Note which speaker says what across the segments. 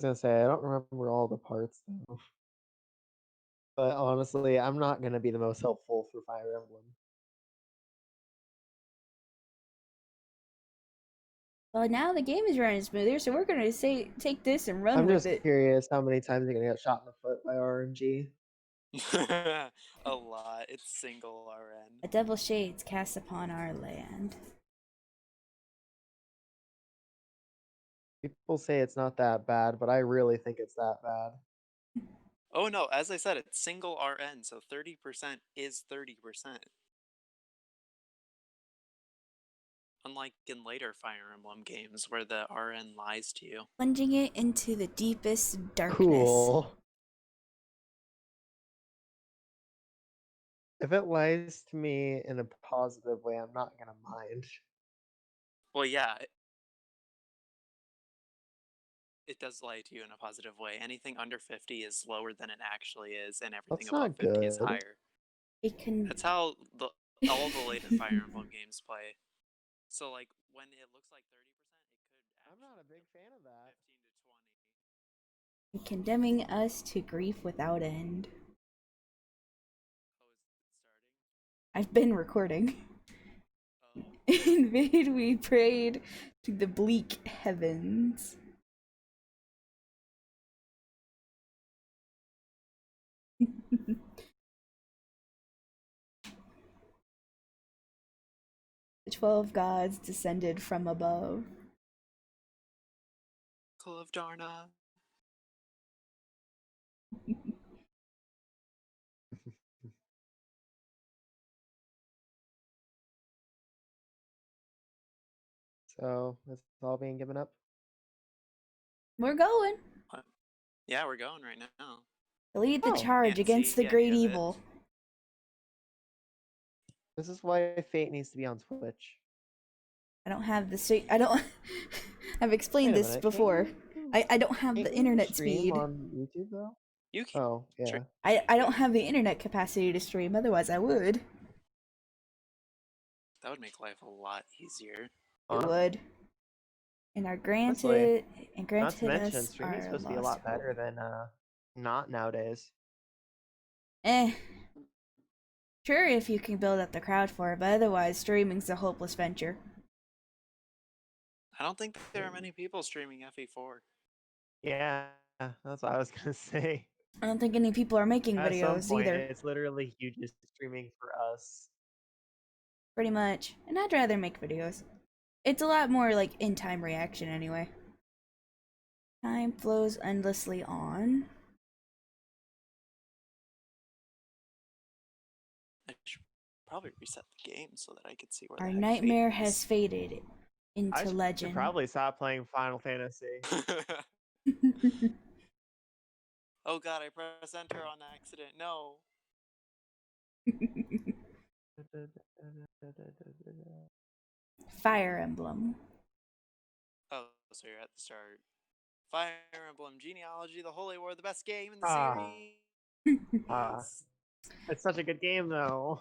Speaker 1: gonna say I don't remember all the parts though. But honestly, I'm not gonna be the most helpful for Fire Emblem.
Speaker 2: Well, now the game is running smoother, so we're gonna say take this and run
Speaker 1: I'm
Speaker 2: with
Speaker 1: just
Speaker 2: it.
Speaker 1: curious how many times you're gonna get shot in the foot by RNG.
Speaker 3: A lot. It's single RN.
Speaker 2: A devil shades cast upon our land.
Speaker 1: People say it's not that bad, but I really think it's that bad.
Speaker 3: Oh no, as I said, it's single RN, so 30% is 30%. Unlike in later Fire Emblem games where the RN lies to you.
Speaker 2: Plunging it into the deepest darkness.
Speaker 1: Cool. If it lies to me in a positive way, I'm not gonna mind.
Speaker 3: Well, yeah, it does lie to you in a positive way. Anything under 50 is lower than it actually is, and everything
Speaker 1: That's
Speaker 3: above
Speaker 1: not
Speaker 3: 50 is
Speaker 1: good.
Speaker 3: higher.
Speaker 2: It can.
Speaker 3: That's how all the later Fire Emblem games play. So like when it looks like 30%, it could
Speaker 1: I'm
Speaker 3: actually
Speaker 1: not a big
Speaker 3: be
Speaker 1: fan of that.
Speaker 3: 15 to 20.
Speaker 2: Condemning us to grief without end.
Speaker 3: Oh, is it starting?
Speaker 2: I've been recording.
Speaker 3: Oh.
Speaker 2: In vain we prayed to the bleak heavens. The 12 gods descended from above.
Speaker 3: Call of Darna.
Speaker 1: So it's all being given up.
Speaker 2: We're going.
Speaker 3: What? Yeah, we're going right now.
Speaker 2: To lead the
Speaker 1: Oh,
Speaker 2: charge
Speaker 3: Can't
Speaker 2: against
Speaker 3: see
Speaker 2: the
Speaker 3: any
Speaker 2: great
Speaker 3: of it.
Speaker 2: evil.
Speaker 1: this is why Fate needs to be on Twitch.
Speaker 2: I don't have the I don't. I've explained
Speaker 1: Wait a
Speaker 2: this
Speaker 1: minute,
Speaker 2: before. I don't have
Speaker 1: can't
Speaker 2: the
Speaker 1: you
Speaker 2: internet
Speaker 1: stream
Speaker 2: speed.
Speaker 1: on YouTube though?
Speaker 3: You can
Speaker 1: Oh, yeah.
Speaker 2: I don't have the internet capacity to stream, otherwise I would.
Speaker 3: That would make life a lot easier.
Speaker 2: It would. And our
Speaker 1: Honestly, not to
Speaker 2: granted
Speaker 1: mention
Speaker 2: us
Speaker 1: streaming's
Speaker 2: our
Speaker 1: supposed to be a
Speaker 2: lost
Speaker 1: lot
Speaker 2: hope.
Speaker 1: better than not nowadays.
Speaker 2: Eh. Sure, if you can build up the crowd for it, but otherwise, streaming's a hopeless venture.
Speaker 3: I don't think there are many people streaming FE4.
Speaker 1: Yeah, that's what I was gonna say.
Speaker 2: I don't think any people are making
Speaker 1: At some
Speaker 2: videos
Speaker 1: point,
Speaker 2: either.
Speaker 1: it's literally you just streaming for us.
Speaker 2: Pretty much. And I'd rather make videos. It's a lot more like in-time reaction anyway. Time flows endlessly on.
Speaker 3: I should probably reset the game so that I could see where
Speaker 2: Our
Speaker 3: the heck Fate
Speaker 2: nightmare
Speaker 3: is.
Speaker 2: has faded
Speaker 1: I
Speaker 2: into
Speaker 1: should
Speaker 2: legend.
Speaker 1: probably stop playing Final Fantasy.
Speaker 3: Oh god, I pressed enter on accident. No.
Speaker 2: Fire Emblem.
Speaker 3: Oh, so you're at the start. Fire Emblem Genealogy of the Holy War, the best game in the
Speaker 1: Ah,
Speaker 3: series.
Speaker 1: it's such a good game though.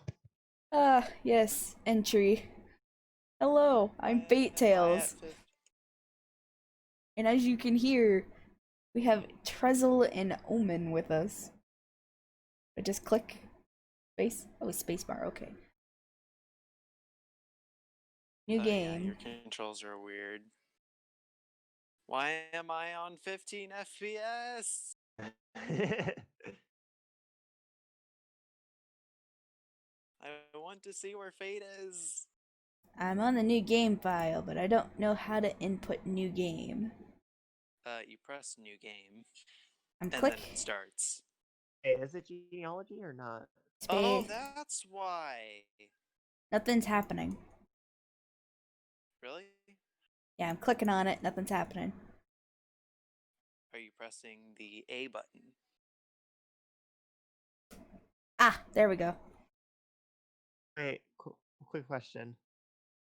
Speaker 2: Ah, yes, entry. Hello, I'm
Speaker 3: Why
Speaker 2: Fate
Speaker 3: am I at
Speaker 2: Tails.
Speaker 3: 50?
Speaker 2: And as you can hear, we have Trezzle and Omen with us. I just click space. Oh, spacebar. Okay. New
Speaker 3: Oh yeah,
Speaker 2: game.
Speaker 3: your controls are weird. Why am I on 15 FPS? I want to see where Fate is.
Speaker 2: I'm on the new game file, but I don't know how to input new game.
Speaker 3: You press new game,
Speaker 2: I'm
Speaker 3: and
Speaker 2: click
Speaker 3: then it starts.
Speaker 1: Hey, is it genealogy or not?
Speaker 3: Oh,
Speaker 2: space.
Speaker 3: that's why.
Speaker 2: Nothing's happening.
Speaker 3: Really?
Speaker 2: Yeah, I'm clicking on it. Nothing's happening.
Speaker 3: Are you pressing the A button?
Speaker 2: Ah, there we go.
Speaker 1: Wait, quick question.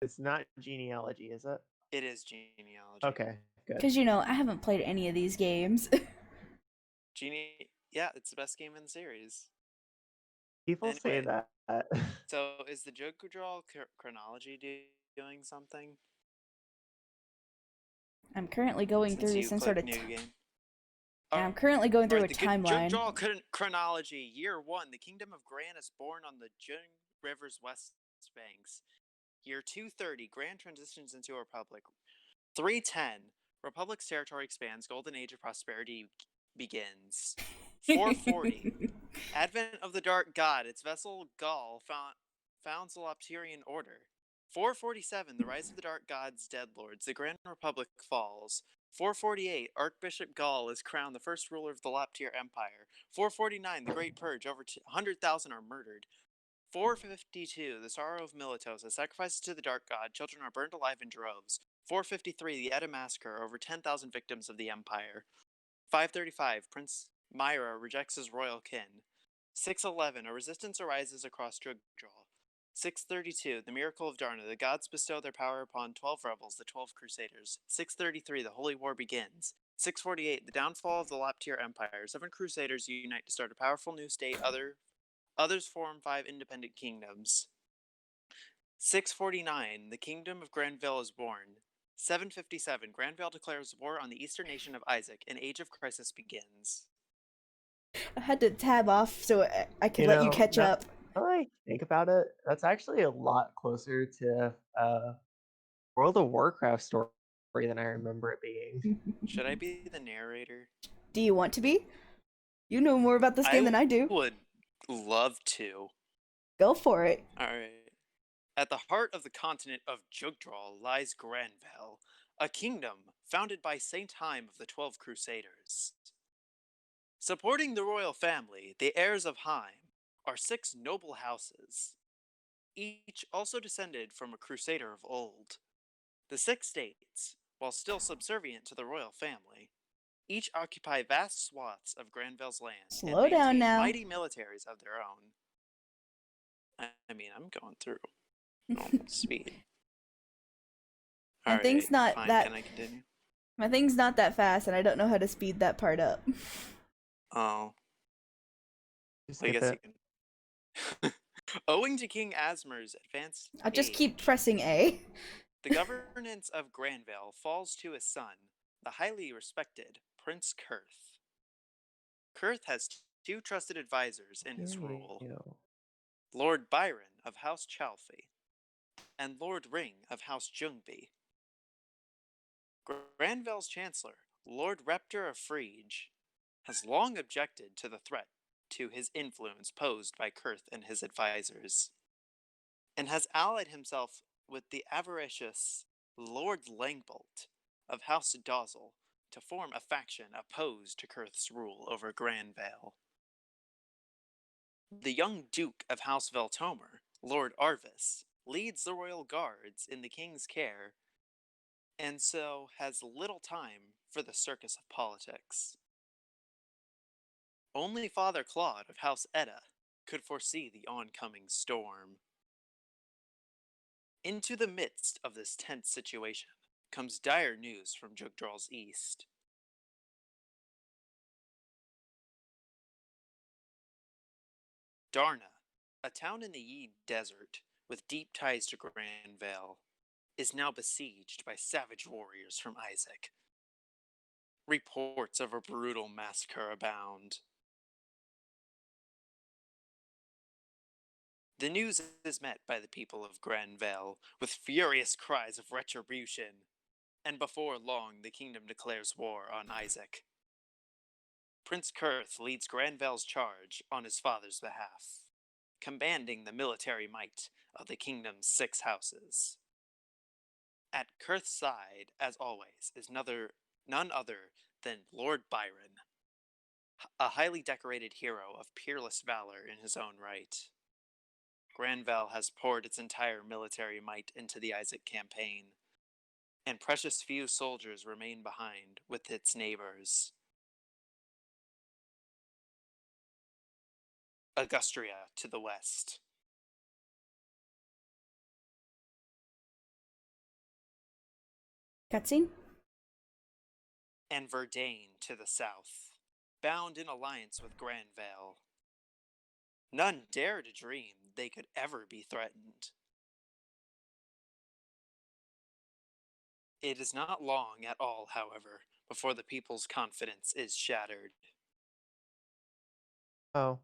Speaker 1: It's not genealogy, is it?
Speaker 3: It is genealogy.
Speaker 1: Okay, good.
Speaker 2: Because, you know, I haven't played any of these games.
Speaker 3: Yeah, it's the best game in the series.
Speaker 1: People say
Speaker 3: Anyway,
Speaker 1: that.
Speaker 3: so is the Joker Draw chronology doing something?
Speaker 2: I'm currently going
Speaker 3: Since
Speaker 2: through
Speaker 3: you
Speaker 2: some sort
Speaker 3: click
Speaker 2: of
Speaker 3: new game.
Speaker 2: And I'm currently going through a
Speaker 3: the
Speaker 2: timeline.
Speaker 3: Jugdraw chronology. Year 1, the Kingdom of Gran is born on the Jung River's west banks. Year 230, Gran transitions into a republic. 310, Republic's territory expands. Golden Age of Prosperity begins. 440, Advent of the Dark God. Its vessel Gaul founds the Lopterian Order. 447, the rise of the Dark God's dead lords. The Grand Republic falls. 448, Archbishop Gaul is crowned the first ruler of the Loptier Empire. 449, the Great Purge. Over 100,000 are murdered. 452, the sorrow of Militosa. Sacrifices to the Dark God. Children are burned alive in droves. 453, the Edda Massacre. Over 10,000 victims of the Empire. 535, Prince Myra rejects his royal kin. 611, a resistance arises across Drugdraw. 632, the miracle of Darna. The gods bestow their power upon 12 rebels, the 12 crusaders. 633, the Holy War begins. 648, the downfall of the Loptier Empire. 7 crusaders unite to start a powerful new state. Others form 5 independent kingdoms. 649, the kingdom of Granville is born. 757, Granville declares war on the eastern nation of Isaac. An age of crisis begins.
Speaker 2: I had to tab off so I could let you catch up.
Speaker 1: Now that I think about it, that's actually a lot closer to World of Warcraft story than I remember it being.
Speaker 3: Should I be the narrator?
Speaker 2: Do you want to be? You know more about this game than I do.
Speaker 3: Would love to.
Speaker 2: Go for it.
Speaker 3: Alright. At the heart of the continent of Jugdraw lies Granville, a kingdom founded by Saint Haim of the 12 Crusaders. Supporting the royal family, the heirs of Haim, are 6 noble houses, each also descended from a crusader of old. The 6 states, while still subservient to the royal family, each occupy vast swaths of Granville's land
Speaker 2: Slow down now.
Speaker 3: mighty militaries of their own. I mean, I'm going through normal speed.
Speaker 2: My thing's not
Speaker 3: fine.
Speaker 2: that.
Speaker 3: Can I continue?
Speaker 2: My thing's not that fast, and I don't know how to speed that part up.
Speaker 3: Oh,
Speaker 1: Just
Speaker 3: I
Speaker 1: skip
Speaker 3: guess
Speaker 1: it.
Speaker 3: you can. Owing to King Asmer's advanced
Speaker 2: I'll just
Speaker 3: age,
Speaker 2: keep pressing A.
Speaker 3: the governance of Granville falls to his son, the highly respected Prince Kurth. Kurth has 2 trusted advisors in his rule. Lord Byron of House Chalfie, and Lord Ring of House Jungby. Granville's Chancellor, Lord Reptor of Frege, has long objected to the threat to his influence posed by Kurth and his advisors, and has allied himself with the avaricious Lord Langbolt of House Dozel to form a faction opposed to Kurth's rule over Granville. The young Duke of House Veltomer, Lord Arvis, leads the royal guards in the king's care, and so has little time for the circus of politics. Only Father Claude of House Edda could foresee the oncoming storm. Into the midst of this tense situation comes dire news from Jugdraw's east. Darna, a town in the Yi Desert with deep ties to Granville, is now besieged by savage warriors from Isaac. Reports of a brutal massacre abound. The news is met by the people of Granville with furious cries of retribution, and before long the kingdom declares war on Isaac. Prince Kurth leads Granville's charge on his father's behalf, commanding the military might of the kingdom's 6 houses. At Kurth's side, as always, is none other than Lord Byron, a highly decorated hero of peerless valor in his own right. Granville has poured its entire military might into the Isaac campaign, and precious few soldiers remain behind with its neighbors. Augustria to the west.
Speaker 2: Cutscene?
Speaker 3: And Verdane to the south, bound in alliance with Granville. None dare to dream they could ever be threatened. It is not long at all, however, before the people's confidence is shattered.
Speaker 1: Oh.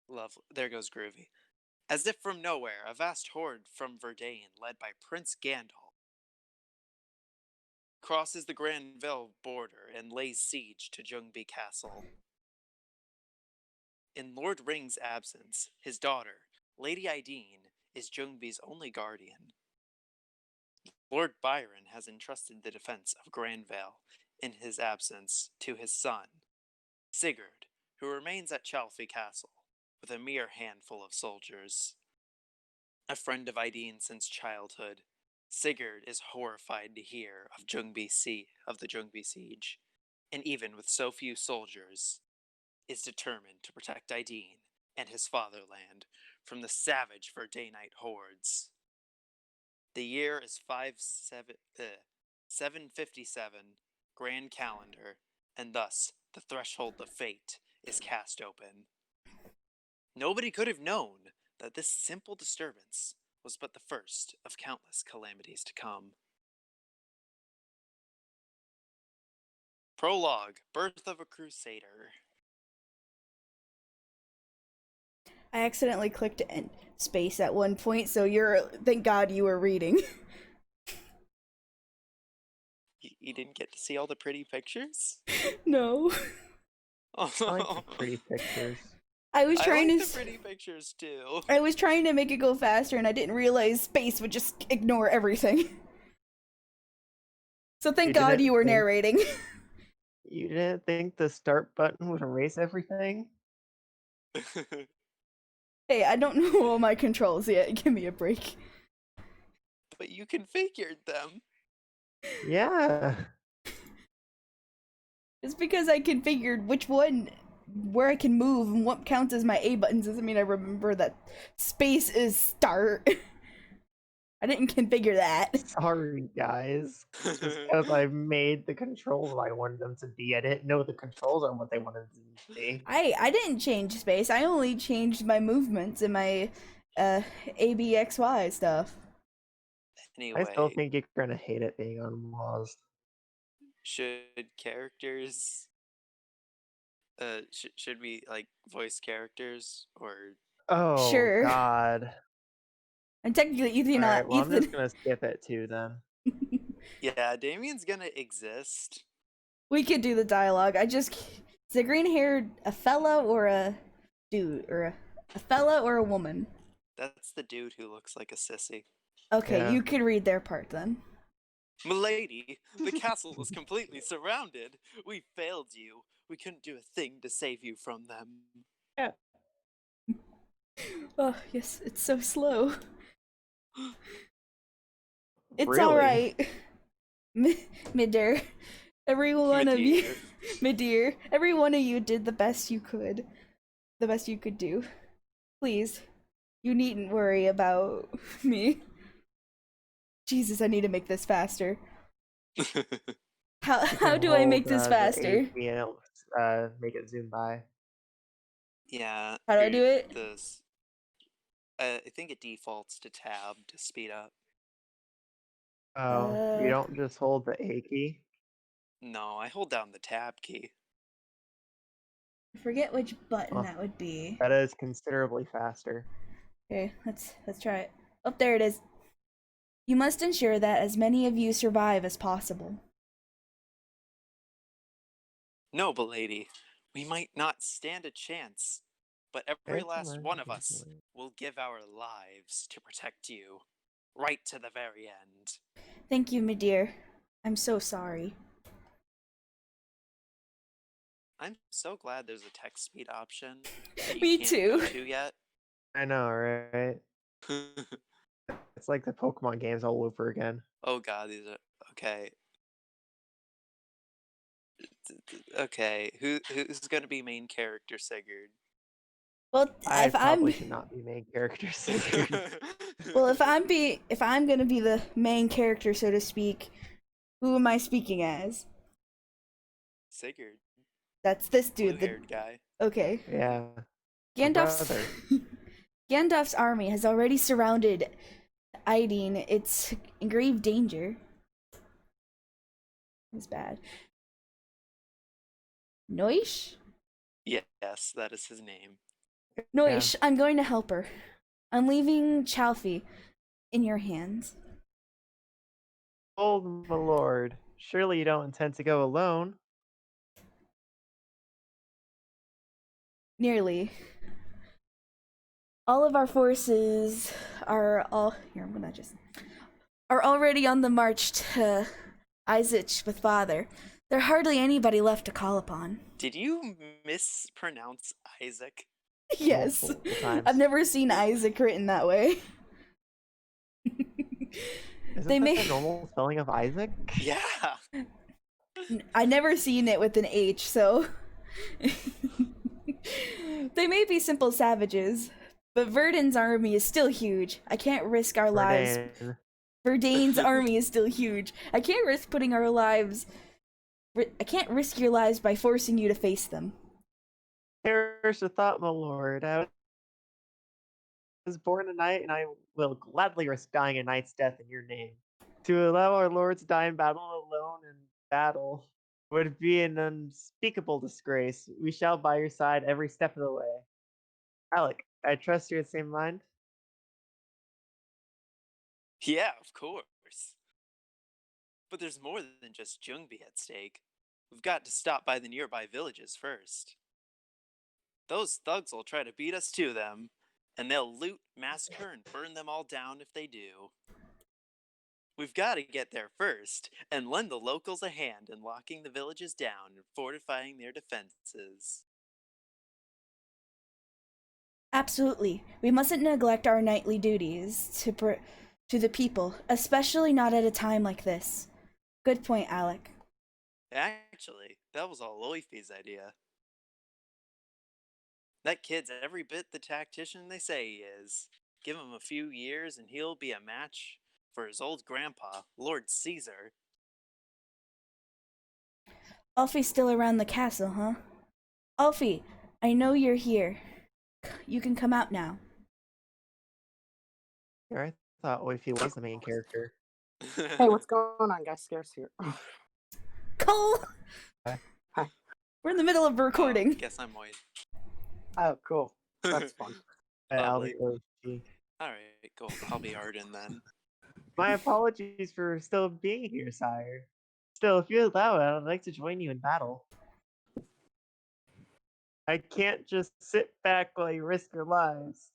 Speaker 3: Love, there goes Groovy. As if from nowhere, a vast horde from Verdane, led by Prince Gandalf, crosses the Granville border and lays siege to Ljungby Castle. In Lord Ring's absence, his daughter, Lady Ideen, is Ljungby's only guardian. Lord Byron has entrusted the defense of Granville, in his absence, to his son, Sigurd, who remains at Chalfie Castle, with a mere handful of soldiers. A friend of Ideen since childhood, Sigurd is horrified to hear of the Ljungby siege, and even with so few soldiers, is determined to protect Ideen and his fatherland from the savage Verdanite hordes. The year is 757 Grand Calendar, and thus the threshold of fate is cast open. Nobody could have known that this simple disturbance was but the first of countless calamities to come. Prologue: Birth of a Crusader.
Speaker 2: I accidentally clicked end space at one point, so thank God you were reading.
Speaker 3: You didn't get to see all the pretty pictures?
Speaker 2: No.
Speaker 1: I like the pretty pictures.
Speaker 2: I was
Speaker 3: I
Speaker 2: trying
Speaker 3: like
Speaker 2: to
Speaker 3: the pretty pictures too.
Speaker 2: I was trying to make it go faster and I didn't realize space would just ignore everything. So thank God you were narrating.
Speaker 1: You didn't think the start button would erase everything?
Speaker 2: Hey, I don't know all my controls yet. Give me a break.
Speaker 3: But you configured them.
Speaker 1: Yeah.
Speaker 2: It's because I configured where I can move and what counts as my A buttons doesn't mean I remember that space is start. I didn't configure that.
Speaker 1: Sorry, guys. Just because I made the controls what I wanted them to be. I didn't know the controls are what they wanted them to be.
Speaker 2: I didn't change space. I only changed my movements and my ABXY stuff.
Speaker 3: Anyway,
Speaker 1: I still think you're gonna hate it being unpaused.
Speaker 3: should characters should we like voice characters or
Speaker 1: Oh
Speaker 2: Sure.
Speaker 1: God.
Speaker 2: And technically Ethan
Speaker 1: Alright, well I'm
Speaker 2: Ethan
Speaker 1: just gonna skip it too then.
Speaker 3: yeah, Damien's gonna exist.
Speaker 2: We could do the dialogue. Is the green haired a fella or a dude? Or a fella or a woman?
Speaker 3: That's the dude who looks like a sissy.
Speaker 2: Okay,
Speaker 1: Yeah.
Speaker 2: you could read their part then.
Speaker 3: Milady, the castle is completely surrounded. We failed you. We couldn't do a thing to save you from them.
Speaker 1: Yeah.
Speaker 2: Oh, yes, it's so slow. It's
Speaker 1: Really?
Speaker 2: alright. Midder. Every one of you. Midir. Every one of you did the best you could. The best you could do. Please. You needn't worry about me. Jesus, I need to make this faster. How do I make this faster?
Speaker 1: Make it zoom by.
Speaker 3: Yeah.
Speaker 2: How do I do it?
Speaker 3: I think it defaults to tab to speed up.
Speaker 1: Oh, you don't just hold the A key?
Speaker 3: No, I hold down the tab key.
Speaker 2: I forget which button that would be.
Speaker 1: That is considerably faster.
Speaker 2: Okay, let's try it. Oh, there it is. You must ensure that as many of you survive as possible.
Speaker 3: Noble lady, we might not stand a chance, but every last one of us will give our lives to protect you, right to the very end.
Speaker 2: Thank you, my dear. I'm so sorry.
Speaker 3: I'm so glad there's a text speed option.
Speaker 2: Me too.
Speaker 3: To yet.
Speaker 1: I know, right? It's like the Pokemon games all over again.
Speaker 3: Oh god, these are okay. Okay, who's gonna be main character Sigurd?
Speaker 2: Well,
Speaker 1: I probably should not be main character Sigurd.
Speaker 2: Well, if I'm gonna be the main character, so to speak, who am I speaking as?
Speaker 3: Sigurd.
Speaker 2: That's this dude,
Speaker 3: Blue-haired guy.
Speaker 2: Okay.
Speaker 1: Yeah.
Speaker 2: Gandalf's army has already surrounded Ideen. It's in grave danger. It's bad. Noish?
Speaker 3: Yes, that is his name.
Speaker 2: Noish, I'm going to help her. I'm leaving Chalfie in your hands.
Speaker 1: Oh, my lord. Surely you don't intend to go alone.
Speaker 2: Nearly. All of our forces are are already on the march to Isaac with father. There's hardly anybody left to call upon.
Speaker 3: Did you mispronounce Isaac?
Speaker 2: Yes.
Speaker 1: Multiple times.
Speaker 2: I've never seen Isaac written that way.
Speaker 1: Isn't that the normal spelling of Isaac?
Speaker 3: Yeah.
Speaker 2: I never seen it with an H, so they may be simple savages, but Verdun's army is still huge. I can't risk our lives. Verdane's army is still huge. I can't risk putting our lives. I can't risk your lives by forcing you to face them.
Speaker 1: Perish the thought, my lord. I was born a knight, and I will gladly risk dying a knight's death in your name. To allow our lord to die in battle alone in battle would be an unspeakable disgrace. We shall by your side every step of the way. Alec, I trust you're the same mind?
Speaker 3: Yeah, of course. But there's more than just Jungbi at stake. We've got to stop by the nearby villages first. Those thugs will try to beat us to them, and they'll loot, massacre, and burn them all down if they do. We've got to get there first, and lend the locals a hand in locking the villages down and fortifying their defenses.
Speaker 2: Absolutely. We mustn't neglect our knightly duties to the people, especially not at a time like this. Good point, Alec.
Speaker 3: Actually, that was all Loifi's idea. That kid's every bit the tactician they say he is. Give him a few years and he'll be a match for his old grandpa, Lord Caesar.
Speaker 2: Alfie's still around the castle, huh? Alfie, I know you're here. You can come out now.
Speaker 1: I thought Oifi was the main character.
Speaker 4: Hey, what's going on, guys? Scarce here.
Speaker 2: Cole!
Speaker 4: Hi.
Speaker 2: We're in the middle of recording.
Speaker 3: Guess I'm white.
Speaker 4: Oh, cool. That's fun.
Speaker 1: I'll be Oifi.
Speaker 3: Alright, cool. I'll be Arden then.
Speaker 1: My apologies for still being here, sire. Still, if you allow it, I'd like to join you in battle. I can't just sit back while you risk your lives.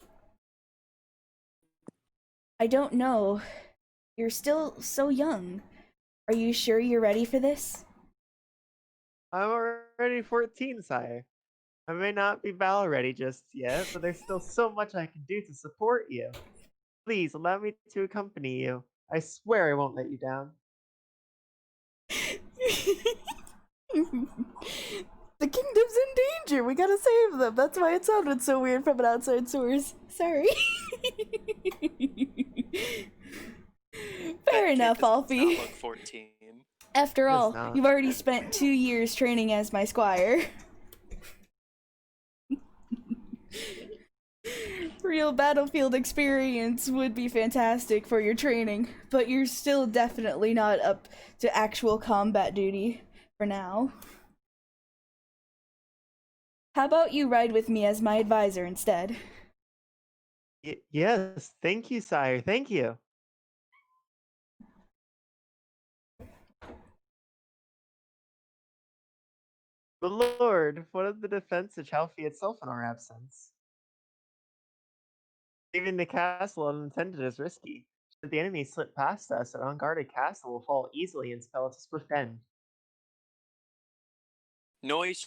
Speaker 2: I don't know. You're still so young. Are you sure you're ready for this?
Speaker 1: I'm already 14, sire. I may not be battle ready just yet, but there's still so much I can do to support you. Please allow me to accompany you. I swear I won't let you down.
Speaker 2: The kingdom's in danger. We gotta save them. That's why it sounded so weird from an outside source. Sorry. Fair enough, Alfie.
Speaker 3: 14.
Speaker 2: After all, you've already spent 2 years training as my squire. Real battlefield experience would be fantastic for your training, but you're still definitely not up to actual combat duty for now. How about you ride with me as my advisor instead?
Speaker 1: Yes, thank you, sire. Thank you. But lord, what of the defense of Chalfie itself in our absence? Leaving the castle unattended is risky. Should the enemy slip past us, an unguarded castle will fall easily and spell its swift end.
Speaker 3: Noish,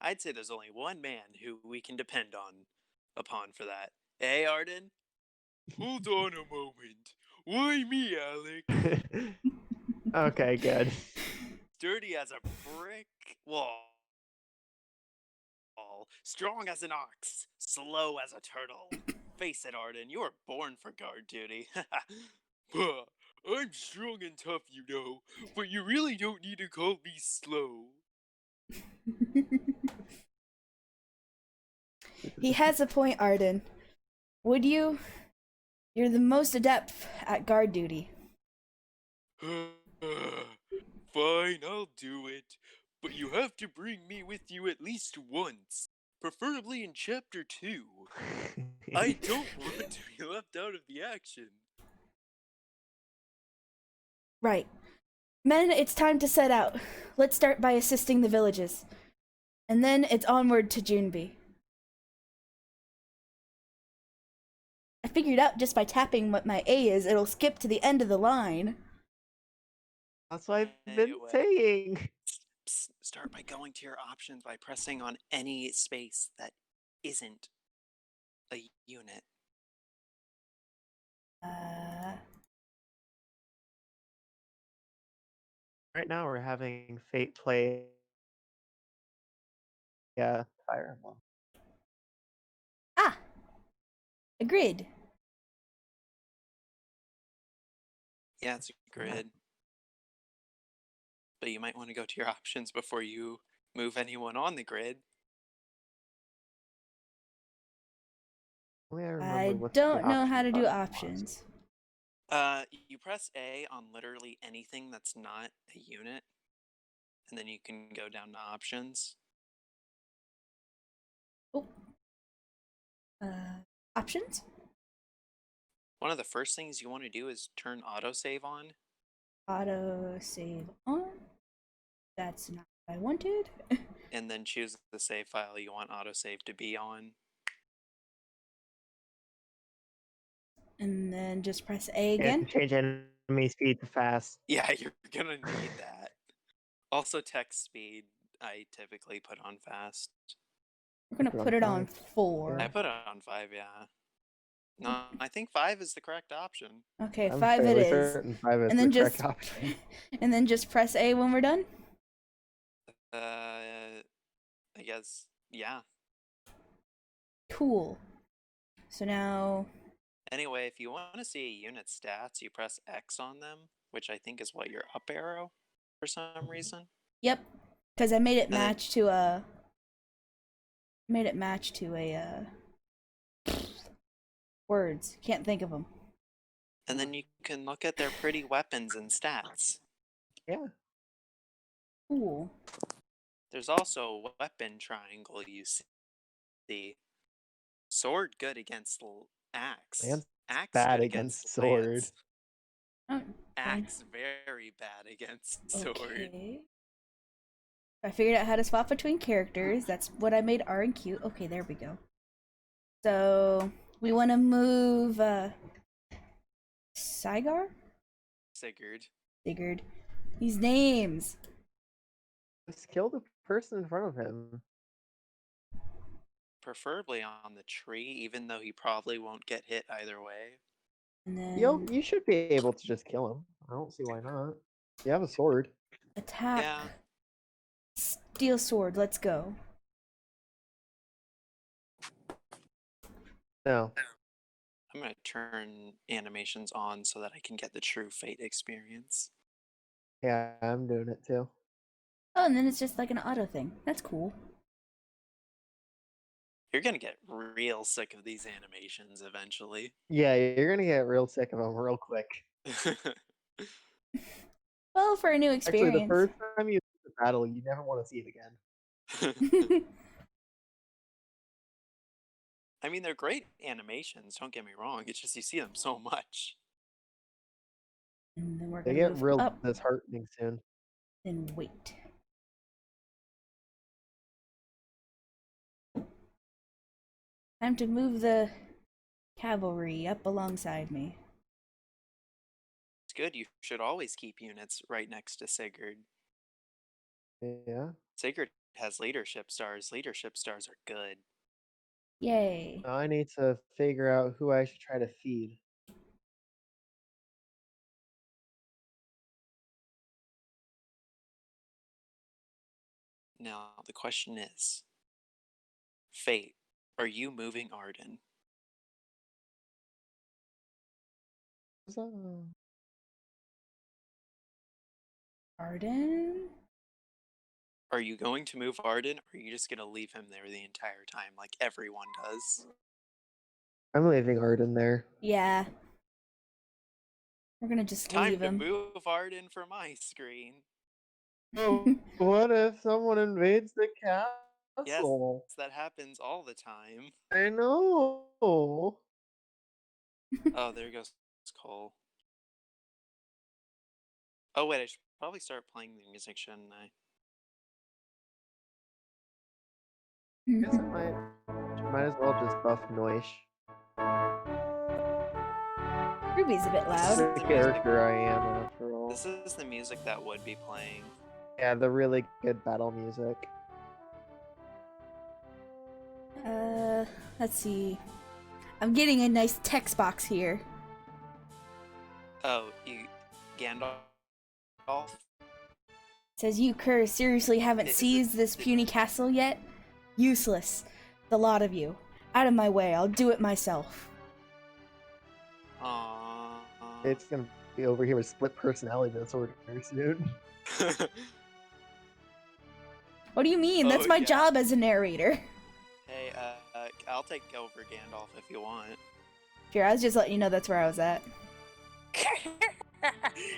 Speaker 3: I'd say there's only one man who we can depend upon for that. Hey, Arden? Hold on a moment. Why me, Alec?
Speaker 1: Okay, good.
Speaker 3: Sturdy as a brick wall. Strong as an ox. Slow as a turtle. Face it, Arden, you were born for guard duty. I'm strong and tough, you know, but you really don't need to call me slow.
Speaker 2: He has a point, Arden. Would you? You're the most adept at guard duty.
Speaker 3: Fine, I'll do it. But you have to bring me with you at least once, preferably in chapter 2. I don't want to be left out of the action.
Speaker 2: Right. Men, it's time to set out. Let's start by assisting the villages. And then it's onward to Junbi. I figured out just by tapping what my A is, it'll skip to the end of the line.
Speaker 1: That's what I've been
Speaker 3: Anyway.
Speaker 1: saying.
Speaker 3: Start by going to your options by pressing on any space that isn't a unit.
Speaker 1: Right now we're having Fate play Fire Emblem.
Speaker 2: Ah! A grid.
Speaker 3: Yeah, it's a grid. But you might want to go to your options before you move anyone on the grid.
Speaker 1: Only I remember
Speaker 2: I
Speaker 1: what
Speaker 2: don't
Speaker 1: the
Speaker 2: know
Speaker 1: option
Speaker 2: how to do
Speaker 1: button was.
Speaker 2: options.
Speaker 3: You press A on literally anything that's not a unit, and then you can go down to options.
Speaker 2: Oh. Options?
Speaker 3: One of the first things you want to do is turn autosave on.
Speaker 2: Auto save on. That's not what I wanted.
Speaker 3: And then choose the save file you want autosave to be on.
Speaker 2: And then just press A
Speaker 1: You have
Speaker 2: again.
Speaker 1: to change enemy speed to fast.
Speaker 3: Yeah, you're gonna need that. Also, text speed, I typically put on fast.
Speaker 2: We're gonna put it on 4.
Speaker 3: I put it on 5, yeah. No, I think 5 is the correct option.
Speaker 2: Okay,
Speaker 1: I'm
Speaker 2: 5 it
Speaker 1: fairly
Speaker 2: is.
Speaker 1: certain 5 is
Speaker 2: And then
Speaker 1: the correct
Speaker 2: just
Speaker 1: option.
Speaker 2: and then just press A when we're done.
Speaker 3: I guess, yeah.
Speaker 2: Cool. So now,
Speaker 3: Anyway, if you want to see a unit stats, you press X on them, which I think is what your up arrow for some reason.
Speaker 2: yep, because I made it
Speaker 3: And then-
Speaker 2: match to a. Made it match to a. Words. Can't think of them.
Speaker 3: And then you can look at their pretty weapons and stats.
Speaker 1: Yeah.
Speaker 2: Cool.
Speaker 3: There's also a weapon triangle you see. Sword good against axe.
Speaker 1: Lance
Speaker 3: Axe
Speaker 1: bad
Speaker 3: good
Speaker 1: against
Speaker 3: against
Speaker 1: sword.
Speaker 3: lance.
Speaker 2: Oh,
Speaker 3: Axe very bad against sword.
Speaker 2: okay. I figured out how to swap between characters. That's what I made R and Q. Okay, there we go. So we want to move Sigar?
Speaker 3: Sigurd.
Speaker 2: Sigurd. These names.
Speaker 1: Just kill the person in front of him.
Speaker 3: Preferably on the tree, even though he probably won't get hit either way.
Speaker 2: And then
Speaker 1: You should be able to just kill him. I don't see why not. You have a sword.
Speaker 2: attack.
Speaker 3: Yeah.
Speaker 2: Steel sword. Let's go.
Speaker 1: No.
Speaker 3: I'm going to turn animations on so that I can get the true Fate experience.
Speaker 1: Yeah, I'm doing it too.
Speaker 2: Oh, and then it's just like an auto thing. That's cool.
Speaker 3: You're going to get real sick of these animations eventually.
Speaker 1: Yeah, you're gonna get real sick of them real quick.
Speaker 2: Well, for a new experience.
Speaker 1: Actually, the first time you see the battle, you never want to see it again.
Speaker 3: I mean, they're great animations, don't get me wrong. It's just you see them so much.
Speaker 2: And then we're
Speaker 1: They
Speaker 2: gonna
Speaker 1: get
Speaker 2: move
Speaker 1: real
Speaker 2: up
Speaker 1: disheartening soon.
Speaker 2: and wait. Time to move the cavalry up alongside me.
Speaker 3: It's good. You should always keep units right next to Sigurd.
Speaker 1: Yeah.
Speaker 3: Sigurd has leadership stars. Leadership stars are good.
Speaker 2: Yay.
Speaker 1: Now I need to figure out who I should try to feed.
Speaker 3: Now, the question is, Fate, are you moving Arden?
Speaker 2: Arden?
Speaker 3: Are you going to move Arden, or are you just going to leave him there the entire time like everyone does?
Speaker 1: I'm leaving Arden there.
Speaker 2: Yeah. We're gonna just
Speaker 3: Time
Speaker 2: leave
Speaker 3: to
Speaker 2: him.
Speaker 3: move Arden for my screen.
Speaker 1: Oh, what if someone invades the
Speaker 3: Yes,
Speaker 1: castle?
Speaker 3: that happens all the time.
Speaker 1: I know.
Speaker 3: Oh, there goes Cole. Oh wait, I should probably start playing the music, shouldn't I?
Speaker 1: Guess I might as well just buff Noish.
Speaker 2: Ruby's a bit
Speaker 1: That's
Speaker 2: loud.
Speaker 1: the character I am, after all.
Speaker 3: This is the music that would be playing.
Speaker 1: Yeah, the really good battle music.
Speaker 2: Let's see. I'm getting a nice text box here.
Speaker 3: Oh, you Gandalf?
Speaker 2: Says you curs seriously haven't seized this puny castle yet? Useless. The lot of you. Out of my way, I'll do it myself.
Speaker 3: Aww.
Speaker 1: It's gonna be over here with split personality disorder soon.
Speaker 2: What do you mean?
Speaker 3: Oh,
Speaker 2: That's my
Speaker 3: yeah.
Speaker 2: job as a narrator.
Speaker 3: Hey, I'll take over Gandalf if you want.
Speaker 2: Sure, I was just letting you know that's where I was at.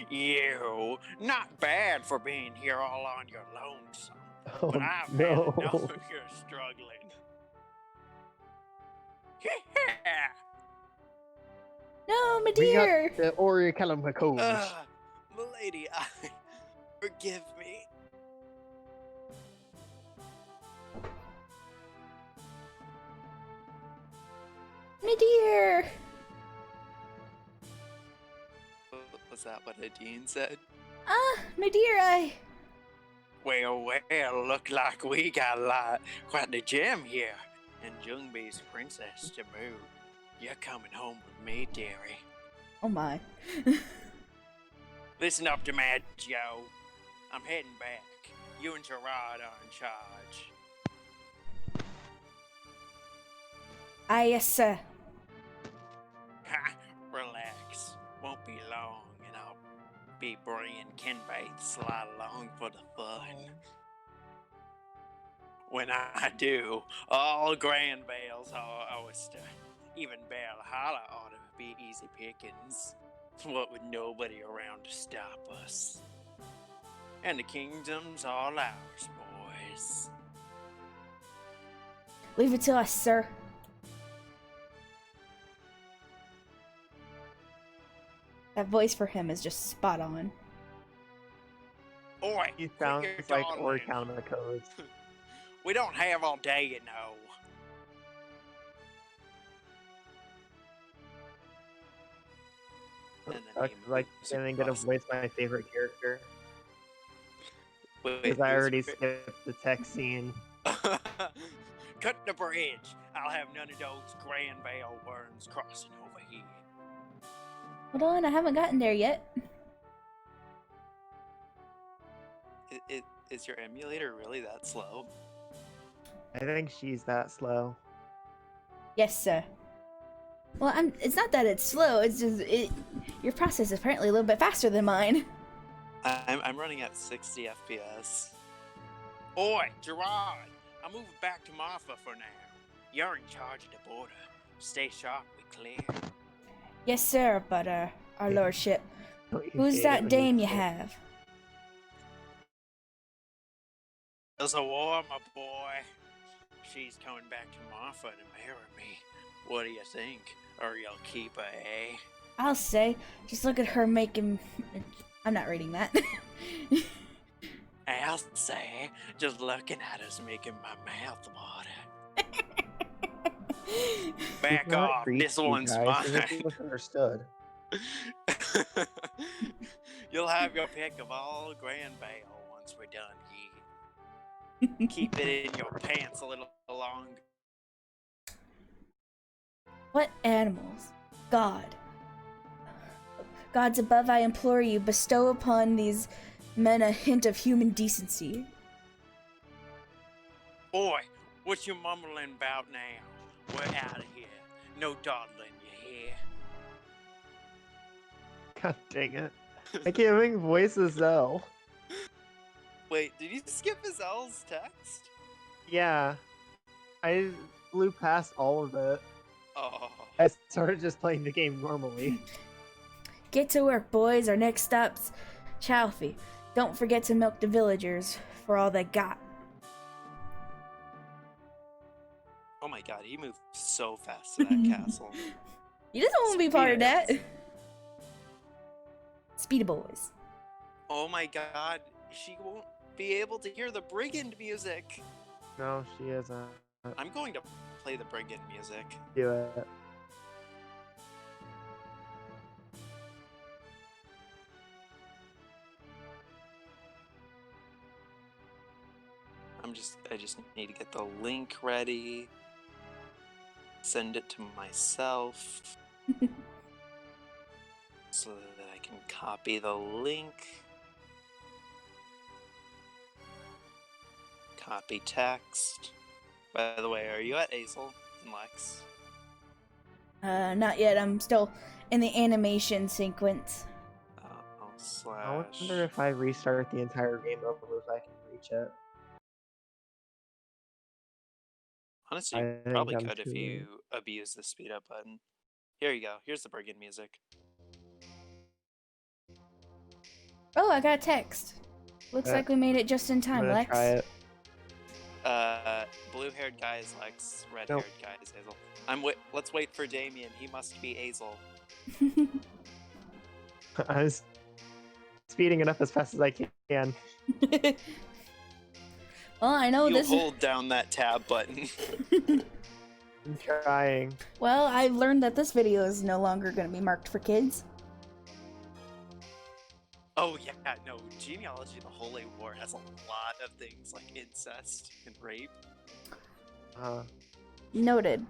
Speaker 3: You, not bad for being here all on your lonesome.
Speaker 1: Oh,
Speaker 3: But I've
Speaker 1: no.
Speaker 3: had enough of your struggling.
Speaker 2: No, my
Speaker 1: We got
Speaker 2: dear!
Speaker 1: the Orichalcumcos.
Speaker 3: Milady, forgive me.
Speaker 2: My dear!
Speaker 3: Was that what Adine said?
Speaker 2: Ah, my dear,
Speaker 3: Well, look like we got quite the gem here. And Jungbee's princess to boot. You're coming home with me, dearie.
Speaker 2: Oh my.
Speaker 3: Listen up to Mad Joe. I'm heading back. You and Gerard are in charge.
Speaker 2: Yes, sir.
Speaker 3: Ha! Relax. Won't be long, and I'll be bringing Kinbait slide along for the fun. When I do, all Grand Vales are oyster. Even Valhalla ought to be easy pickings. What with nobody around to stop us. And the kingdom's all ours, boys.
Speaker 2: Leave it to us, sir. That voice for him is just spot on.
Speaker 3: Oi,
Speaker 1: He sounds
Speaker 3: quicker,
Speaker 1: like
Speaker 3: darling.
Speaker 1: Orichalcumcos.
Speaker 3: We don't have all day, you know. And then he
Speaker 1: Like,
Speaker 3: moves
Speaker 1: I'm gonna
Speaker 3: across-
Speaker 1: voice my favorite character.
Speaker 3: Wait,
Speaker 1: Because I
Speaker 3: who's
Speaker 1: already
Speaker 3: your fa-
Speaker 1: skipped the text scene.
Speaker 3: Cut the bridge. I'll have none of those Grand Vale worms crossing over here.
Speaker 2: Hold on, I haven't gotten there yet.
Speaker 3: Is your emulator really that slow?
Speaker 1: I think she's that slow.
Speaker 2: Yes, sir. Well, it's not that it's slow, it's just, your process is apparently a little bit faster than mine.
Speaker 3: I'm running at 60 FPS. Oi, Gerard! I'm moving back to Marfa for now. You're in charge of the border. Stay sharp, we clear.
Speaker 2: Yes, sir, but, our lordship.
Speaker 1: Don't you
Speaker 2: Who's
Speaker 1: hate it
Speaker 2: that
Speaker 1: when
Speaker 2: dame you
Speaker 1: skip?
Speaker 2: have?
Speaker 3: There's a war, my boy. She's coming back to Marfa to marry me. What do you think? Or you'll keep her, eh?
Speaker 2: I'll say, just look at her making... I'm not reading that.
Speaker 3: I'll say, just looking at us making my mouth water. Back
Speaker 1: She's not
Speaker 3: off,
Speaker 1: creepy,
Speaker 3: this one's
Speaker 1: guys. She
Speaker 3: mine.
Speaker 1: misunderstood.
Speaker 3: You'll have your pick of all Grand Vale once we're done here. Keep it in your pants a little longer.
Speaker 2: What animals? God. Gods above, I implore you, bestow upon these men a hint of human decency.
Speaker 3: Boy, what you mumbling about now? We're out of here. No dawdling, you hear?
Speaker 1: God dang it. I can't make voices though.
Speaker 3: Wait, did you skip Azel's text?
Speaker 1: Yeah. I blew past all of it.
Speaker 3: Oh.
Speaker 1: I started just playing the game normally.
Speaker 2: Get to work, boys. Our next stop's Chalfie. Don't forget to milk the villagers for all they got.
Speaker 3: Oh my god, he moved so fast to that castle.
Speaker 2: He doesn't want to be part of that.
Speaker 3: Speedy
Speaker 2: Speedy boys.
Speaker 3: Oh my god, she won't be able to hear the brigand music.
Speaker 1: No, she isn't.
Speaker 3: I'm going to play the brigand music.
Speaker 1: Do it.
Speaker 3: I just need to get the link ready. Send it to myself. So that I can copy the link. Copy text. By the way, are you at Azel and Lex?
Speaker 2: Not yet. I'm still in the animation sequence.
Speaker 1: I wonder if I restart the entire game over if I can reach it.
Speaker 3: Honestly, you probably could if you abuse the speed up button. Here you go. Here's the brigand music.
Speaker 2: Oh, I got a text. Looks like we made it just in time,
Speaker 1: I'm gonna
Speaker 2: Lex.
Speaker 1: try it.
Speaker 3: Blue-haired guy is Lex. Red-haired
Speaker 1: Nope.
Speaker 3: guy is Azel. Let's wait for Damien. He must be Azel.
Speaker 1: I was speeding it up as fast as I can.
Speaker 2: Well, I know
Speaker 3: You
Speaker 2: this.
Speaker 3: hold down that tab button.
Speaker 1: I'm trying.
Speaker 2: Well, I've learned that this video is no longer going to be marked for kids.
Speaker 3: Oh yeah, no. Genealogy of the Holy War has a lot of things like incest and rape.
Speaker 2: Noted.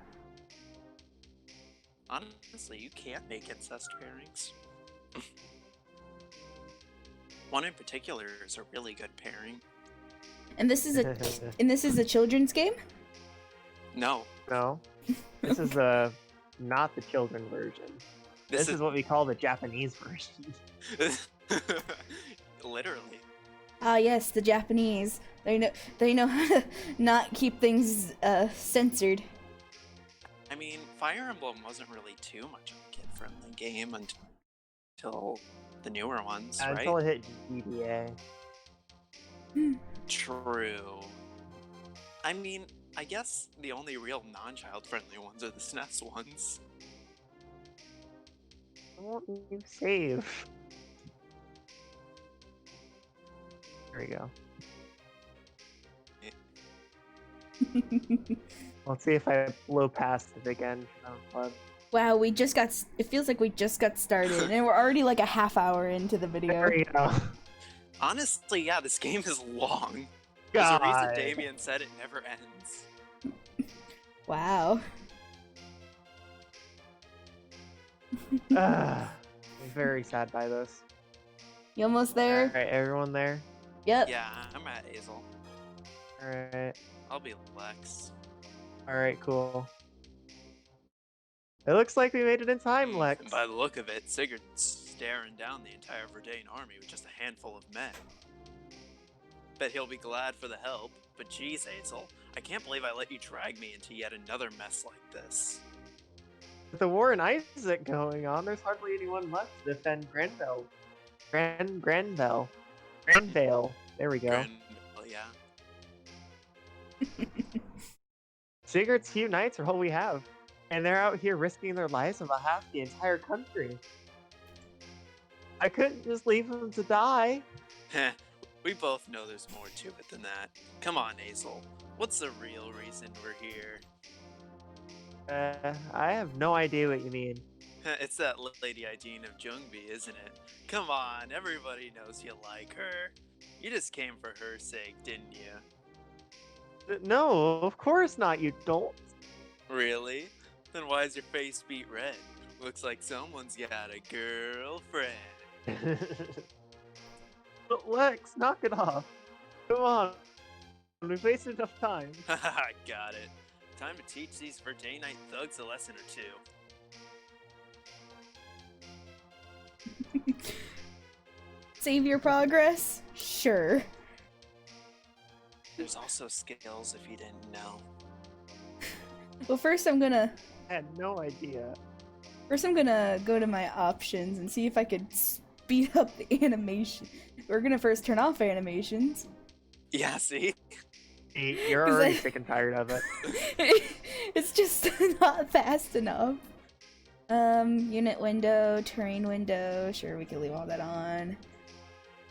Speaker 3: Honestly, you can't make incest pairings. One in particular is a really good pairing.
Speaker 2: And this is a children's game?
Speaker 3: No.
Speaker 1: No. This is not the children version. This is what we call the Japanese version.
Speaker 3: Literally.
Speaker 2: Ah, yes, the Japanese. They know how to not keep things censored.
Speaker 3: I mean, Fire Emblem wasn't really too much of a kid-friendly game until the newer ones, right?
Speaker 1: Until it hit GBA.
Speaker 3: True. I mean, I guess the only real non-child-friendly ones are the SNES ones.
Speaker 1: Why won't you save? There we go. Let's see if I blow past it again.
Speaker 2: Wow, it feels like we just got started, and we're already like a half hour into the video.
Speaker 1: There we go.
Speaker 3: Honestly, yeah, this game is long.
Speaker 1: God.
Speaker 3: There's a reason Damien said it never ends.
Speaker 2: Wow.
Speaker 1: I'm very sad by this.
Speaker 2: You almost there?
Speaker 1: Alright, everyone there?
Speaker 2: Yep.
Speaker 3: Yeah, I'm at Azel.
Speaker 1: Alright.
Speaker 3: I'll be Lex.
Speaker 1: Alright, cool. It looks like we made it in time, Lex.
Speaker 3: And by the look of it, Sigurd's staring down the entire Verdane army with just a handful of men. Bet he'll be glad for the help, but geez, Azel, I can't believe I let you drag me into yet another mess like this.
Speaker 1: With the war in Isaac going on, there's hardly anyone left to defend Granville. Granville. There we go.
Speaker 3: Yeah.
Speaker 1: Sigurd's few knights are all we have. And they're out here risking their lives on behalf of the entire country. I couldn't just leave them to die.
Speaker 3: Heh, we both know there's more to it than that. Come on, Azel. What's the real reason we're here?
Speaker 1: I have no idea what you mean.
Speaker 3: It's that Lady Ideen of Jungbi, isn't it? Come on, everybody knows you like her. You just came for her sake, didn't you?
Speaker 1: No, of course not, you don't.
Speaker 3: Really? Then why is your face beat red? Looks like someone's got a girlfriend.
Speaker 1: But Lex, knock it off. Come on. We've wasted enough time.
Speaker 3: Haha, got it. Time to teach these Verdanite thugs a lesson or two.
Speaker 2: Save your progress? Sure.
Speaker 3: There's also skills if you didn't know.
Speaker 2: Well, first I'm gonna
Speaker 1: I had no idea.
Speaker 2: go to my options and see if I could speed up the animation. We're gonna first turn off animations.
Speaker 3: Yeah, see?
Speaker 1: You're already sick and tired of it.
Speaker 2: It's just not fast enough. Unit window, terrain window. Sure, we can leave all that on.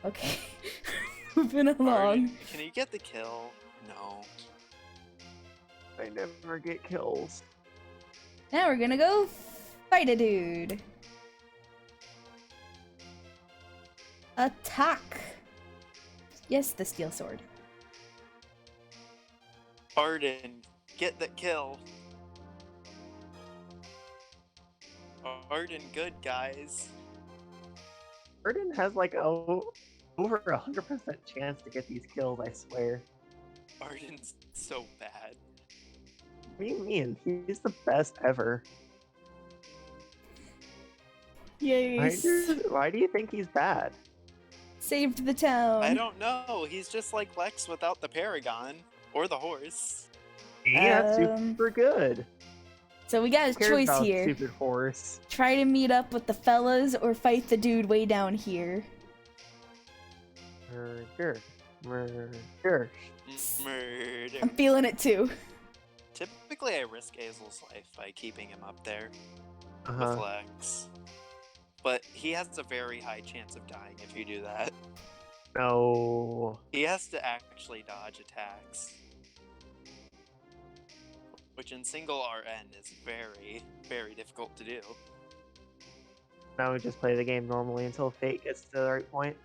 Speaker 2: Okay, moving along.
Speaker 3: Arden, can you get the kill? No.
Speaker 1: I never get kills.
Speaker 2: Now we're gonna go fight a dude. Attack. Yes, the steel sword.
Speaker 3: Arden, get the kill. Arden, good guys.
Speaker 1: Arden has like over 100% chance to get these kills, I swear.
Speaker 3: Arden's so bad.
Speaker 1: What do you mean? He's the best ever.
Speaker 2: Yes.
Speaker 1: Why do you think he's bad?
Speaker 2: Saved the town.
Speaker 3: I don't know. He's just like Lex without the Paragon or the horse.
Speaker 1: Yeah, that's super good.
Speaker 2: So we got a
Speaker 1: Who cares
Speaker 2: choice
Speaker 1: about
Speaker 2: here.
Speaker 1: Stupid horse.
Speaker 2: Try to meet up with the fellas or fight the dude way down here.
Speaker 1: Murder. Murder.
Speaker 3: Murder.
Speaker 2: I'm feeling it too.
Speaker 3: Typically, I risk Azel's life by keeping him up there with
Speaker 1: Uh-huh.
Speaker 3: Lex. But he has a very high chance of dying if you do that.
Speaker 1: No.
Speaker 3: He has to actually dodge attacks. Which in single RN is very, very difficult to do.
Speaker 1: Now we just play the game normally until fate gets to the right point.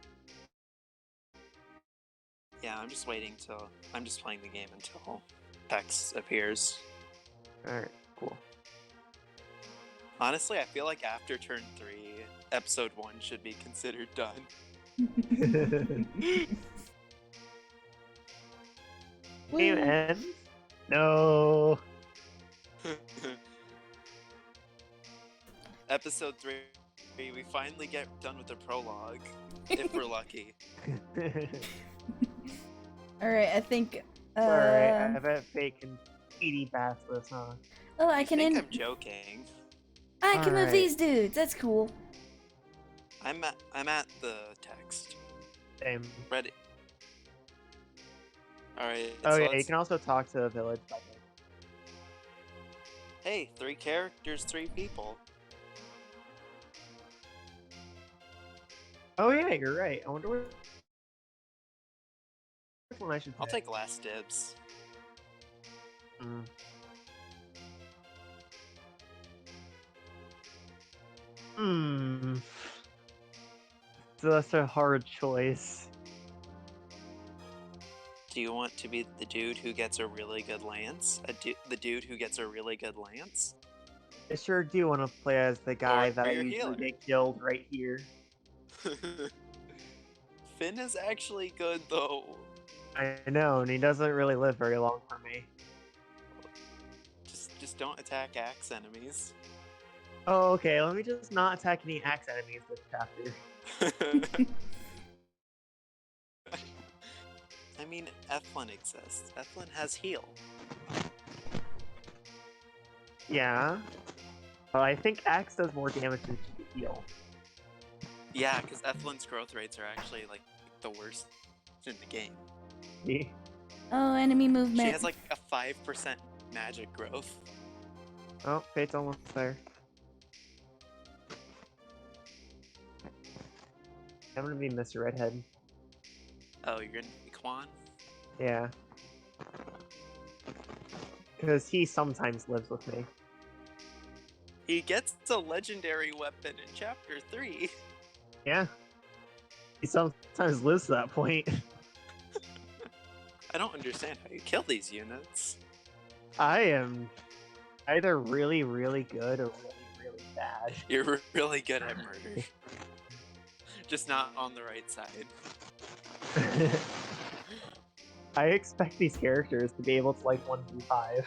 Speaker 3: Yeah, I'm just waiting till... I'm just playing the game until Pex appears.
Speaker 1: Alright, cool.
Speaker 3: Honestly, I feel like after turn 3, episode 1 should be considered done.
Speaker 1: Game ends? No.
Speaker 3: Episode 3, we finally get done with the prologue, if we're lucky.
Speaker 2: Alright, I think.
Speaker 1: Alright, I bet fate can speedy pass this, huh?
Speaker 2: Oh, I
Speaker 3: I
Speaker 2: can
Speaker 3: think I'm joking.
Speaker 2: I can move
Speaker 1: Alright.
Speaker 2: these dudes. That's cool.
Speaker 3: I'm at the text.
Speaker 1: Same.
Speaker 3: Ready. Alright,
Speaker 1: Oh
Speaker 3: so
Speaker 1: yeah, you
Speaker 3: let's...
Speaker 1: can also talk to the village. By the way.
Speaker 3: Hey, 3 characters, 3 people.
Speaker 1: Oh yeah, you're right. I wonder which one I should
Speaker 3: I'll
Speaker 1: pick.
Speaker 3: take last dibs.
Speaker 1: Mm. Hmm. So that's a hard choice.
Speaker 3: Do you want to be the dude who gets a really good lance? The dude who gets a really good lance?
Speaker 1: I sure do want to play as the guy
Speaker 3: Or
Speaker 1: that I
Speaker 3: your
Speaker 1: usually
Speaker 3: healer.
Speaker 1: get killed right here.
Speaker 3: Finn is actually good though.
Speaker 1: I know, and he doesn't really live very long for me.
Speaker 3: Just don't attack axe enemies.
Speaker 1: Oh, okay. Let me just not attack any axe enemies this chapter.
Speaker 3: I mean, Eflin exists. Eflin has heal.
Speaker 1: Yeah. Well, I think axe does more damage than heal.
Speaker 3: Yeah, because Eflin's growth rates are actually like the worst in the game.
Speaker 1: See?
Speaker 2: Oh, enemy movement.
Speaker 3: She has like a 5% magic growth.
Speaker 1: Oh, fate's almost there. I'm gonna be Mr. Redhead.
Speaker 3: Oh, you're gonna be Quan?
Speaker 1: Yeah. Because he sometimes lives with me.
Speaker 3: He gets a legendary weapon in chapter 3.
Speaker 1: Yeah. He sometimes lives to that point.
Speaker 3: I don't understand how you kill these units.
Speaker 1: I am either really, really good or really, really bad.
Speaker 3: You're really good at murder. Just not on the right side.
Speaker 1: I expect these characters to be able to like 1v5.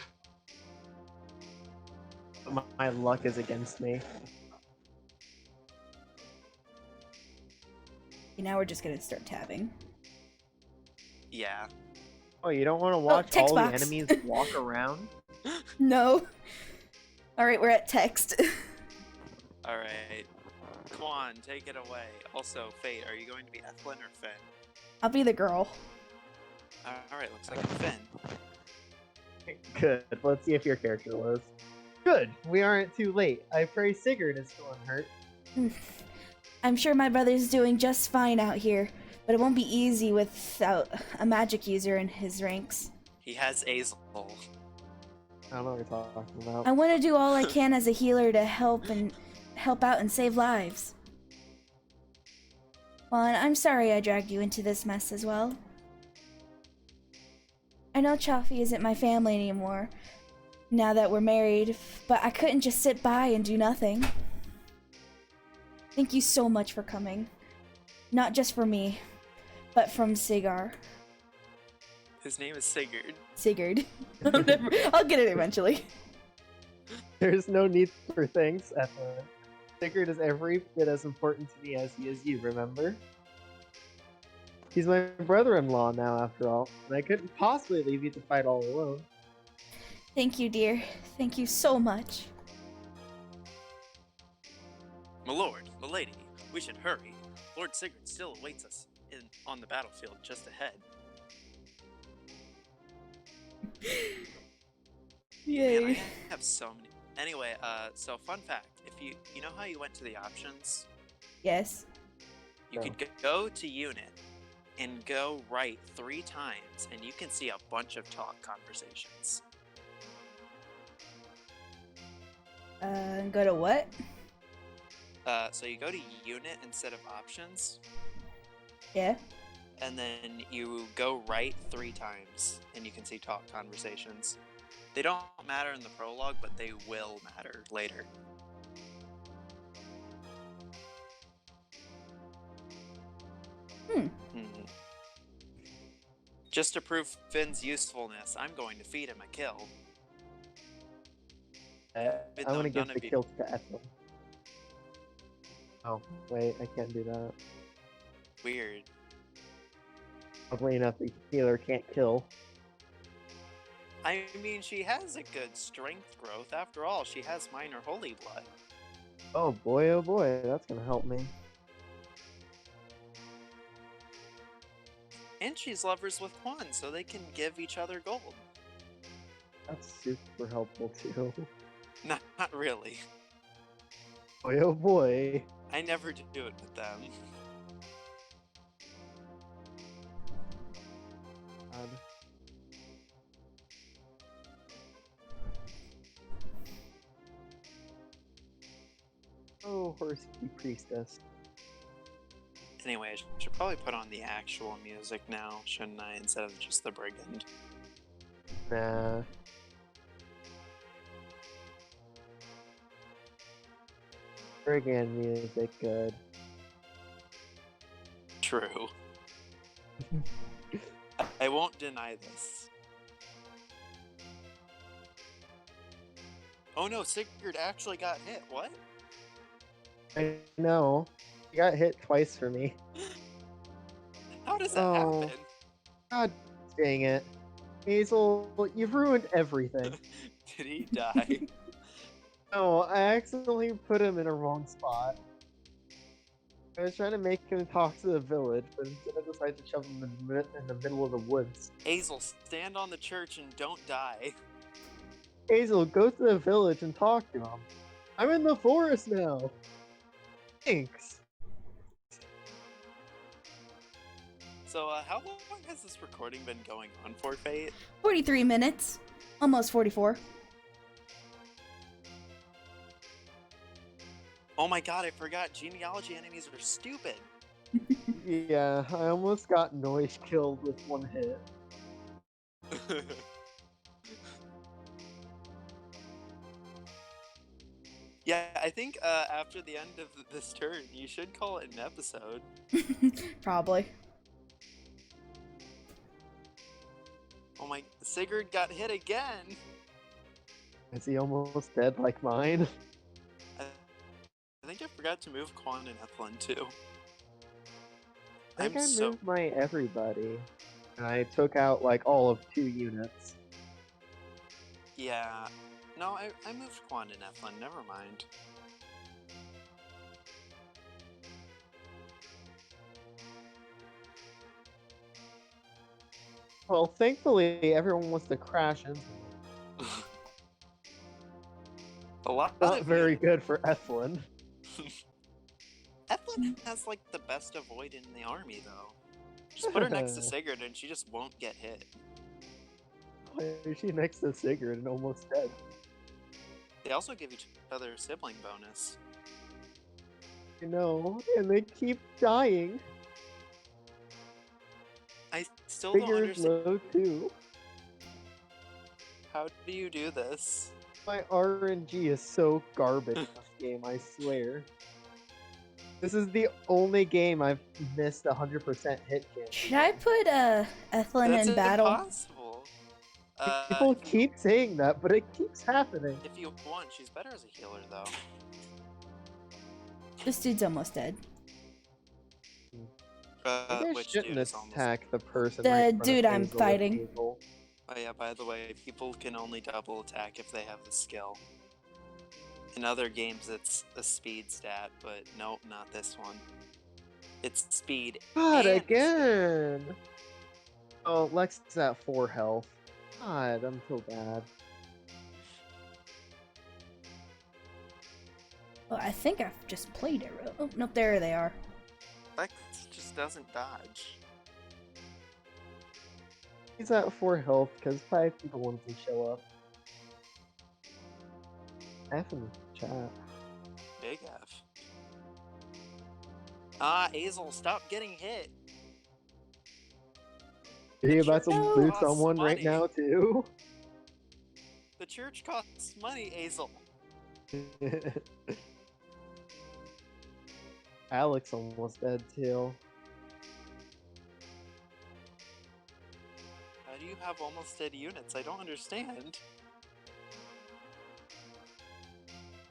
Speaker 1: But my luck is against me.
Speaker 2: Now we're just gonna start tabbing.
Speaker 3: Yeah.
Speaker 1: Oh, you don't want to watch
Speaker 2: text
Speaker 1: all
Speaker 2: box.
Speaker 1: the enemies walk around?
Speaker 2: No. Alright, we're at text.
Speaker 3: Alright. Quan, take it away. Also, Fate, are you going to be Ethlyn or Finn?
Speaker 2: I'll be the girl.
Speaker 3: Alright, looks like Finn.
Speaker 1: Good. Let's see if your character was. Good. We aren't too late. I pray Sigurd is still unhurt.
Speaker 2: I'm sure my brother's doing just fine out here, but it won't be easy without a magic user in his ranks.
Speaker 3: He has Azel.
Speaker 1: I don't know what you're talking about.
Speaker 2: I want to do all I can as a healer to help out and save lives. Juan, I'm sorry I dragged you into this mess as well. I know Chaffee isn't my family anymore, now that we're married, but I couldn't just sit by and do nothing. Thank you so much for coming. Not just for me, but from Sigar.
Speaker 3: His name is Sigurd.
Speaker 2: Sigurd. I'll get it eventually.
Speaker 1: There's no need for thanks, Ethelyn. Sigurd is every bit as important to me as he is you, remember? He's my brother-in-law now, after all, and I couldn't possibly leave you to fight all alone.
Speaker 2: Thank you, dear. Thank you so much.
Speaker 3: My lord, my lady, we should hurry. Lord Sigurd still awaits us on the battlefield just ahead.
Speaker 2: Yay.
Speaker 3: Man, I have so many. Anyway, so fun fact, if you know how you went to the options?
Speaker 2: Yes.
Speaker 3: You could go to unit and go right 3 times, and you can see a bunch of talk conversations.
Speaker 2: Go to what?
Speaker 3: So you go to unit instead of options,
Speaker 2: Yeah.
Speaker 3: and then you go right 3 times, and you can see talk conversations. They don't matter in the prologue, but they will matter later. Just to prove Finn's usefulness, I'm going to feed him a kill.
Speaker 1: I want to give the kill to Ethelyn. Oh, wait, I can't do that.
Speaker 3: Weird.
Speaker 1: Oddly enough, the healer can't kill.
Speaker 3: I mean, she has a good strength growth. After all, she has minor holy blood.
Speaker 1: Oh boy, that's gonna help me.
Speaker 3: And she's lovers with Quan, so they can give each other gold.
Speaker 1: That's super helpful too.
Speaker 3: Not really.
Speaker 1: Boy, oh boy.
Speaker 3: I never do it with them.
Speaker 1: God. Oh, horsey priestess.
Speaker 3: Anyway, I should probably put on the actual music now, shouldn't I, instead of just the brigand?
Speaker 1: Nah. Brigand music, good.
Speaker 3: True. I won't deny this. Oh no, Sigurd actually got hit. What?
Speaker 1: I know. You got hit twice for me.
Speaker 3: How does that happen?
Speaker 1: God dang it. Hazel, you've ruined everything.
Speaker 3: Did he die?
Speaker 1: No, I accidentally put him in a wrong spot. I was trying to make him talk to the village, but instead I decided to shove him in the middle of the woods.
Speaker 3: Hazel, stand on the church and don't die.
Speaker 1: Hazel, go to the village and talk to him. I'm in the forest now. Thanks.
Speaker 3: So, how long has this recording been going on for, Fate?
Speaker 2: 43 minutes. Almost 44.
Speaker 3: Oh my god, I forgot. Genealogy enemies are stupid.
Speaker 1: Yeah, I almost got noise killed with one hit.
Speaker 3: Yeah, I think after the end of this turn, you should call it an episode.
Speaker 2: Probably.
Speaker 3: Oh my, Sigurd got hit again!
Speaker 1: Is he almost dead like mine?
Speaker 3: I think I forgot to move Quan and Ethlyn too.
Speaker 1: I think I moved my everybody. And I took out like all of 2 units.
Speaker 3: Yeah. No, I moved Quan and Ethlyn, never mind.
Speaker 1: Well, thankfully, everyone wants to crash into it.
Speaker 3: A lot
Speaker 1: Not
Speaker 3: of
Speaker 1: very
Speaker 3: you.
Speaker 1: good for Ethlyn.
Speaker 3: Ethlyn has like the best avoid in the army, though. Just put her next to Sigurd, and she just won't get hit.
Speaker 1: Why is she next to Sigurd and almost dead?
Speaker 3: They also give each other a sibling bonus.
Speaker 1: You know, and they keep dying.
Speaker 3: I still don't
Speaker 1: Sigurd's
Speaker 3: understand.
Speaker 1: low too.
Speaker 3: How do you do this?
Speaker 1: My RNG is so garbage in this game, I swear. This is the only game I've missed 100% hit chance.
Speaker 2: Should I put Ethlyn
Speaker 3: That's
Speaker 2: in battle?
Speaker 3: impossible.
Speaker 1: People
Speaker 3: If you-
Speaker 1: keep saying that, but it keeps happening.
Speaker 3: If you want, she's better as a healer, though.
Speaker 2: This dude's almost dead.
Speaker 1: Maybe I
Speaker 3: Which
Speaker 1: shouldn't
Speaker 3: dude is almost...
Speaker 1: attack the person
Speaker 2: The
Speaker 1: right in front of
Speaker 2: dude I'm
Speaker 1: Hazel with
Speaker 2: fighting.
Speaker 1: Hazel.
Speaker 3: Oh yeah, by the way, people can only double attack if they have the skill. In other games, it's a speed stat, but nope, not this one. It's speed.
Speaker 1: God,
Speaker 3: and
Speaker 1: again! Oh, Lex is at 4 health. God, I'm so bad.
Speaker 2: Oh, I think I've just played it. Oh, nope, there they are.
Speaker 3: Lex just doesn't dodge.
Speaker 1: He's at 4 health because 5 people want to show up. F in the chat.
Speaker 3: Big F. Ah, Hazel, stop getting hit.
Speaker 1: Are you about to
Speaker 2: No.
Speaker 1: lose
Speaker 3: Costs
Speaker 1: someone right
Speaker 3: money.
Speaker 1: now, too?
Speaker 3: The church costs money, Hazel.
Speaker 1: Alex almost dead, too.
Speaker 3: How do you have almost dead units? I don't understand.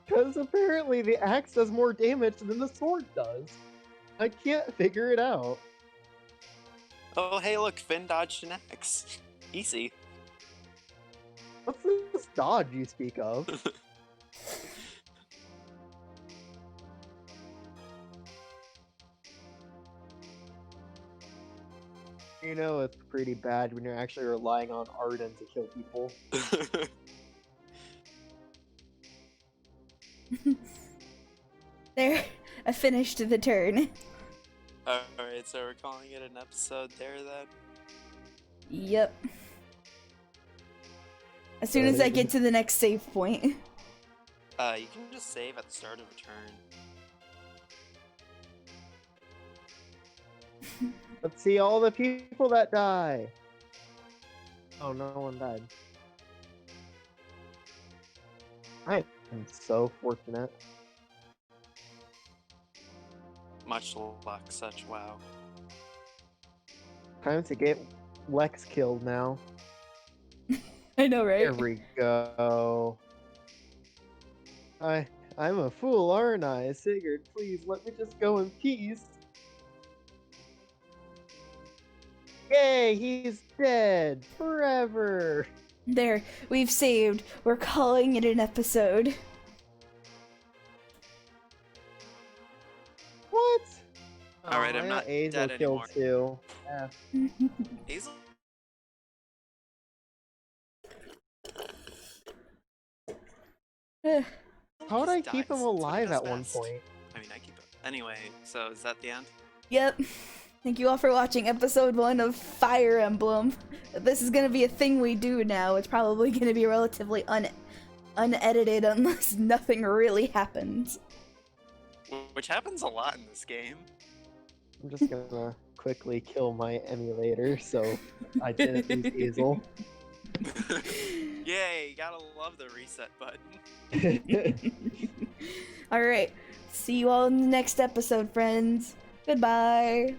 Speaker 1: Because apparently the axe does more damage than the sword does. I can't figure it out.
Speaker 3: Oh, hey, look, Finn dodged an axe. Easy.
Speaker 1: What's this dodge you speak of? You know it's pretty bad when you're actually relying on Arden to kill people.
Speaker 2: There, I finished the turn.
Speaker 3: Alright, so we're calling it an episode there then?
Speaker 2: Yep. As soon as I get to the next save point.
Speaker 3: You can just save at the start of a turn.
Speaker 1: Let's see all the people that die. Oh, no one died. I am so fortunate.
Speaker 3: Much luck, such wow.
Speaker 1: Time to get Lex killed now.
Speaker 2: I know, right?
Speaker 1: There we go. I'm a fool, aren't I? Sigurd, please let me just go in peace. Yay, he's dead forever.
Speaker 2: There, we've saved. We're calling it an episode.
Speaker 1: What?
Speaker 3: Alright,
Speaker 1: Oh,
Speaker 3: I'm
Speaker 1: I
Speaker 3: not
Speaker 1: got Hazel
Speaker 3: dead
Speaker 1: killed
Speaker 3: anymore.
Speaker 1: too. Yeah.
Speaker 3: Hazel?
Speaker 1: How would I
Speaker 3: Just
Speaker 1: keep
Speaker 3: dies.
Speaker 1: him
Speaker 3: It's what he
Speaker 1: alive
Speaker 3: does
Speaker 1: at one
Speaker 3: best.
Speaker 1: point?
Speaker 3: I mean, I keep it. Anyway, so is that the end?
Speaker 2: Yep. Thank you all for watching episode 1 of Fire Emblem. This is gonna be a thing we do now. It's probably gonna be relatively unedited unless nothing really happens.
Speaker 3: Which happens a lot in this game.
Speaker 1: I'm just gonna quickly kill my emulator so I didn't lose Hazel.
Speaker 3: Yay, gotta love the reset button.
Speaker 2: Alright, see you all in the next episode, friends. Goodbye.